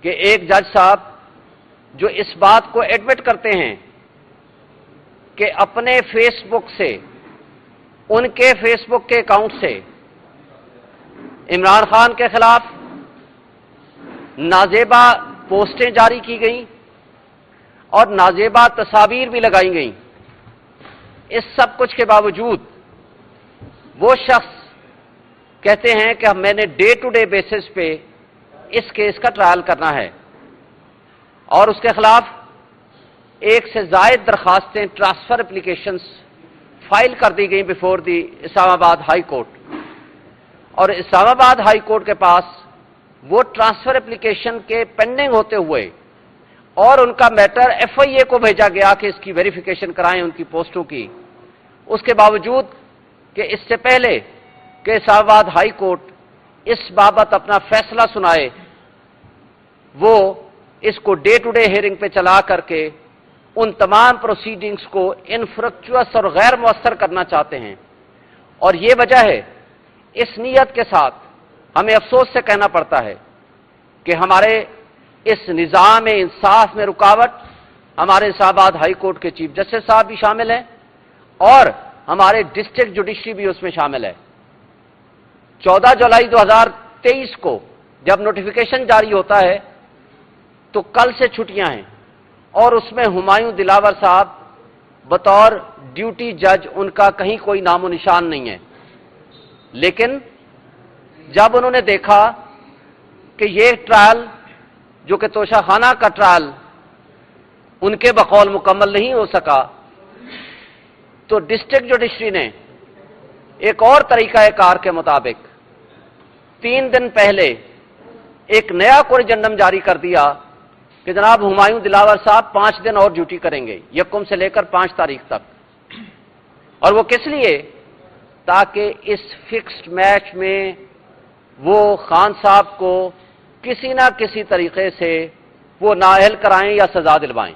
کہ ایک جج صاحب جو اس بات کو ایڈمٹ کرتے ہیں کہ اپنے فیس بک سے، ان کے فیس بک کے اکاؤنٹ سے عمران خان کے خلاف نازیبا پوسٹیں جاری کی گئیں اور نازیبا تصاویر بھی لگائی گئیں، اس سب کچھ کے باوجود وہ شخص کہتے ہیں کہ میں نے ڈے ٹو ڈے بیسس پہ اس کیس کا ٹرائل کرنا ہے، اور اس کے خلاف ایک سے زائد درخواستیں ٹرانسفر اپلیکیشنز فائل کر دی گئیں بیفور دی اسلام آباد ہائی کورٹ، اور اسلام آباد ہائی کورٹ کے پاس وہ ٹرانسفر اپلیکیشن کے پینڈنگ ہوتے ہوئے اور ان کا میٹر ایف آئی اے کو بھیجا گیا کہ اس کی ویریفیکیشن کرائیں ان کی پوسٹوں کی، اس کے باوجود کہ اس سے پہلے کہ اسلام آباد ہائی کورٹ اس بابت اپنا فیصلہ سنائے، وہ اس کو ڈے ٹو ڈے ہیئرنگ پہ چلا کر کے ان تمام پروسیڈنگز کو انفرکچوس اور غیر مؤثر کرنا چاہتے ہیں۔ اور یہ وجہ ہے، اس نیت کے ساتھ ہمیں افسوس سے کہنا پڑتا ہے کہ ہمارے اس نظام انصاف میں رکاوٹ ہمارے اسلام آباد ہائی کورٹ کے چیف جسٹس صاحب بھی شامل ہیں اور ہمارے ڈسٹرکٹ جوڈیشری بھی اس میں شامل ہے۔ 14 جولائی 2023 کو جب نوٹیفیکیشن جاری ہوتا ہے تو کل سے چھٹیاں ہیں، اور اس میں ہمایوں دلاور صاحب بطور ڈیوٹی جج ان کا کہیں کوئی نام و نشان نہیں ہے، لیکن جب انہوں نے دیکھا کہ یہ ٹرائل جو کہ توشہ خانہ کا ٹرائل ان کے بقول مکمل نہیں ہو سکا، تو ڈسٹرکٹ جوڈیشری نے ایک اور طریقہ کار کے مطابق 3 دن پہلے ایک نیا کوریجنڈم جاری کر دیا کہ جناب ہمایوں دلاور صاحب 5 دن اور ڈیوٹی کریں گے، 1 سے لے کر 5 تاریخ تک، اور وہ کس لیے؟ تاکہ اس فکسڈ میچ میں وہ خان صاحب کو کسی نہ کسی طریقے سے وہ نااہل کرائیں یا سزا دلوائیں۔